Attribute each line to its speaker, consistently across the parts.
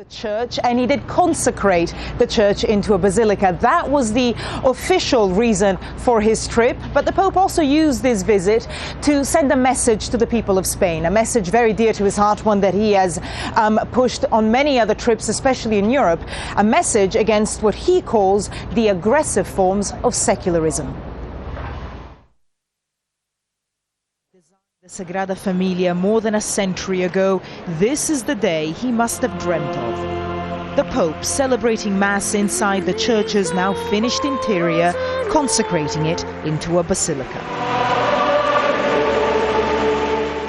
Speaker 1: The church, and he did consecrate the church into a basilica. That was the official reason for his trip, but the Pope also used this visit to send a message to the people of Spain, a message very dear to his heart, one that he has pushed on many other trips, especially in Europe, a message against what he calls the aggressive forms of secularism. The Sagrada Familia more than a century ago, this is the day he must have dreamt of. The Pope celebrating Mass inside the church's now finished interior, consecrating it into a basilica.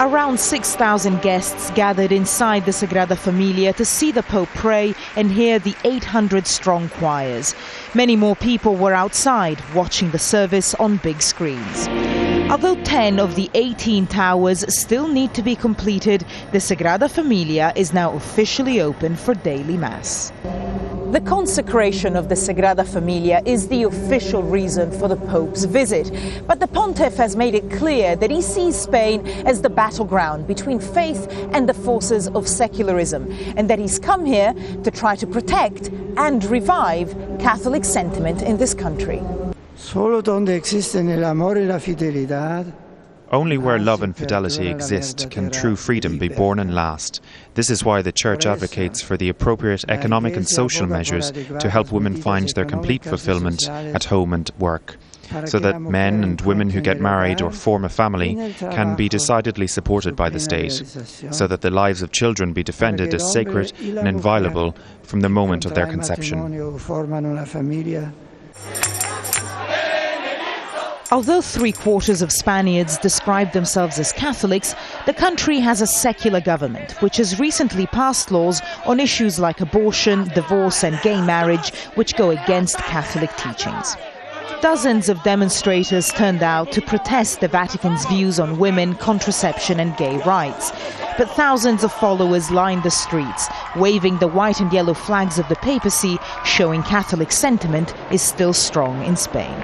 Speaker 1: Around 6,000 guests gathered inside the Sagrada Familia to see the Pope pray and hear the 800-strong choirs. Many more people were outside watching the service on big screens. Although 10 of the 18 towers still need to be completed, the Sagrada Familia is now officially open for daily Mass. The consecration of the Sagrada Familia is the official reason for the Pope's visit. But the Pontiff has made it clear that he sees Spain as the battleground between faith and the forces of secularism, and that he's come here to try to protect and revive Catholic sentiment in this country.
Speaker 2: Only where love and fidelity exist can true freedom be born and last. This is why the Church advocates for the appropriate economic and social measures to help women find their complete fulfillment at home and work, so that men and women who get married or form a family can be decidedly supported by the state, so that the lives of children be defended as sacred and inviolable from the moment of their conception.
Speaker 1: Although 3/4 of Spaniards describe themselves as Catholics, the country has a secular government, which has recently passed laws on issues like abortion, divorce and gay marriage, which go against Catholic teachings. Dozens of demonstrators turned out to protest the Vatican's views on women, contraception and gay rights. But thousands of followers lined the streets, waving the white and yellow flags of the papacy, showing Catholic sentiment is still strong in Spain.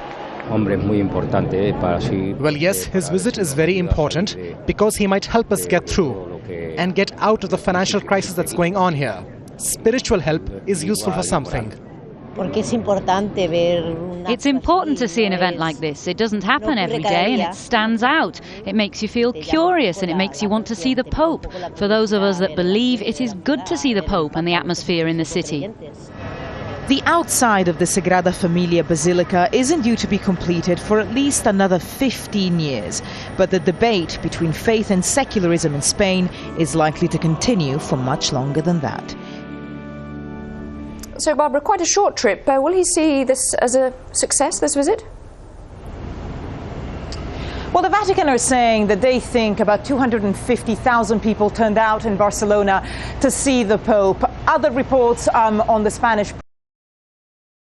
Speaker 3: Well, yes, his visit is very important because he might help us get through and get out of the financial crisis that's going on here. Spiritual help is useful for something.
Speaker 4: It's important to see an event like this. It doesn't happen every day and it stands out. It makes you feel curious and it makes you want to see the Pope. For those of us that believe, it is good to see the Pope and the atmosphere in the city.
Speaker 1: The outside of the Sagrada Familia Basilica isn't due to be completed for at least another 15 years, but the debate between faith and secularism in Spain is likely to continue for much longer than that.
Speaker 5: So, Barbara, quite a short trip. Will he see this as a success, this visit?
Speaker 1: Well, the Vatican are saying that they think about 250,000 people turned out in Barcelona to see the Pope. Other reports on the Spanish